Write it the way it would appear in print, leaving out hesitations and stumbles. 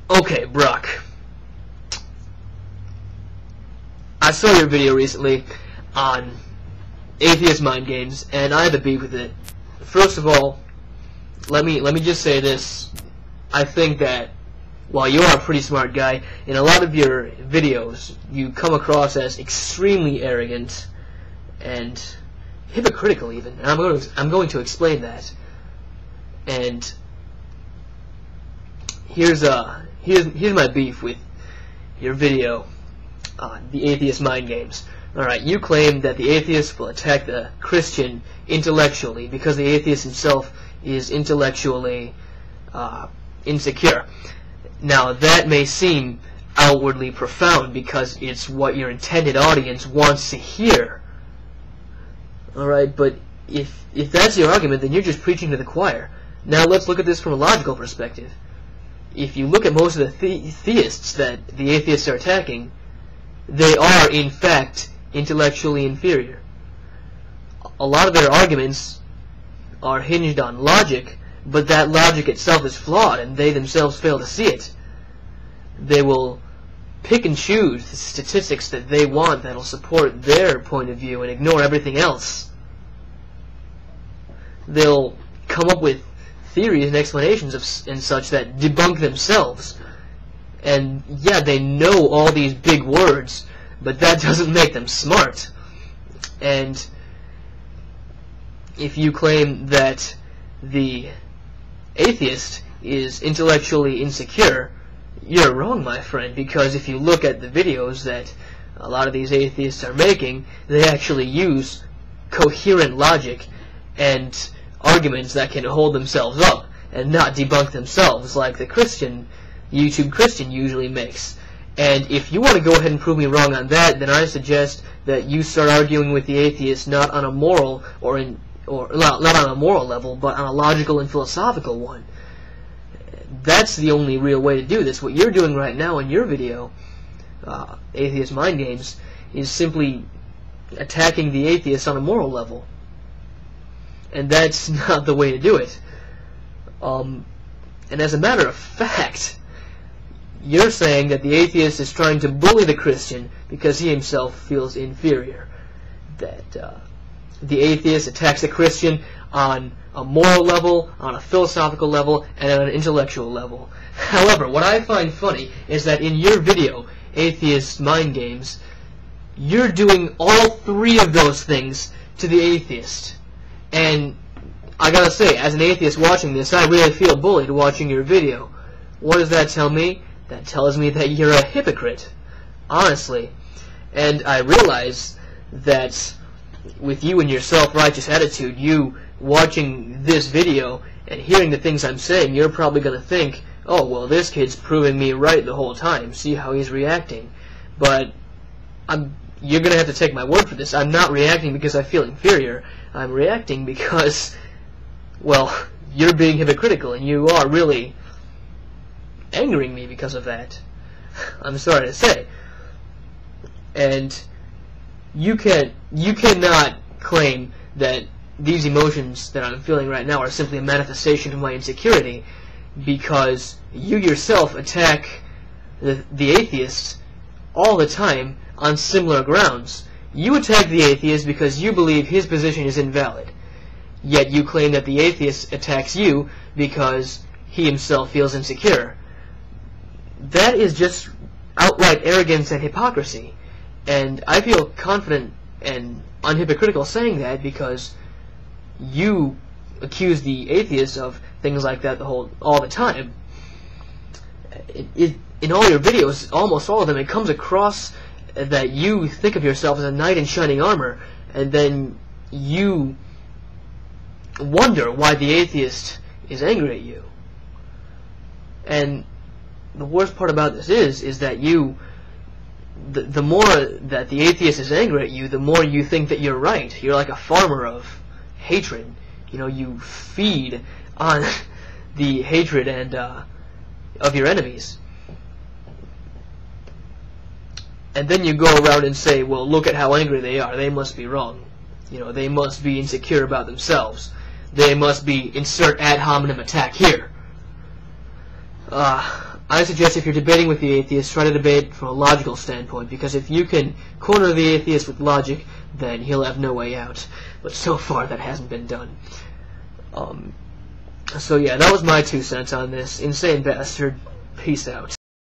Okay, Brock. I saw your video recently on atheist mind games, and I have a beef with it. First of all, let me just say this. I think that while you are a pretty smart guy, in a lot of your videos, you come across as extremely arrogant and hypocritical, even. And I'm going to explain that. And here's my beef with your video on the atheist mind games. Alright, you claim that the atheist will attack the Christian intellectually because the atheist himself is intellectually insecure. Now, that may seem outwardly profound because it's what your intended audience wants to hear. Alright, but if that's your argument, then you're just preaching to the choir. Now, let's look at this from a logical perspective. If you look at most of the theists that the atheists are attacking, they are, in fact, intellectually inferior. A lot of their arguments are hinged on logic, but that logic itself is flawed, and they themselves fail to see it. They will pick and choose the statistics that they want that will support their point of view and ignore everything else. They'll come up with theories and explanations and such that debunk themselves. And yeah, they know all these big words, but that doesn't make them smart. And if you claim that the atheist is intellectually insecure, you're wrong, my friend, because if you look at the videos that a lot of these atheists are making, they actually use coherent logic and arguments that can hold themselves up and not debunk themselves like the YouTube Christian usually makes. And if you want to go ahead and prove me wrong on that, then I suggest that you start arguing with the atheist not on a moral not on a moral level, but on a logical and philosophical one. That's the only real way to do this. What you're doing right now in your video, Atheist Mind Games, is simply attacking the atheist on a moral level. And that's not the way to do it. And as a matter of fact, you're saying that the atheist is trying to bully the Christian because he himself feels inferior. That the atheist attacks the Christian on a moral level, on a philosophical level, and on an intellectual level. However, what I find funny is that in your video, Atheist Mind Games, you're doing all three of those things to the atheist. And I gotta say, as an atheist watching this, I really feel bullied watching your video. What does that tell me? That tells me that you're a hypocrite. Honestly. And I realize that with you and your self-righteous attitude, you watching this video and hearing the things I'm saying, you're probably going to think, oh, well, this kid's proving me right the whole time. See how he's reacting. But you're going to have to take my word for this. I'm not reacting because I feel inferior. I'm reacting because, well, you're being hypocritical, and you are really angering me because of that. I'm sorry to say. And you cannot claim that these emotions that I'm feeling right now are simply a manifestation of my insecurity, because you yourself attack the atheist all the time on similar grounds. You attack the atheist because you believe his position is invalid, yet you claim that the atheist attacks you because he himself feels insecure. That is just outright arrogance and hypocrisy. And I feel confident and unhypocritical saying that because you accuse the atheist of things like that all the time. In all your videos, almost all of them, it comes across that you think of yourself as a knight in shining armor, and then you wonder why the atheist is angry at you. And the worst part about this is that the more that the atheist is angry at you, the more you think that you're right. You're like a farmer of hatred. You know, you feed on the hatred and of your enemies. And then you go around and say, well, look at how angry they are. They must be wrong. You know, they must be insecure about themselves. They must be insert ad hominem attack here. I suggest if you're debating with the atheist, try to debate from a logical standpoint, because if you can corner the atheist with logic, then he'll have no way out. But so far, that hasn't been done. So yeah, that was my 2 cents on this. Insane Bastard. Peace out.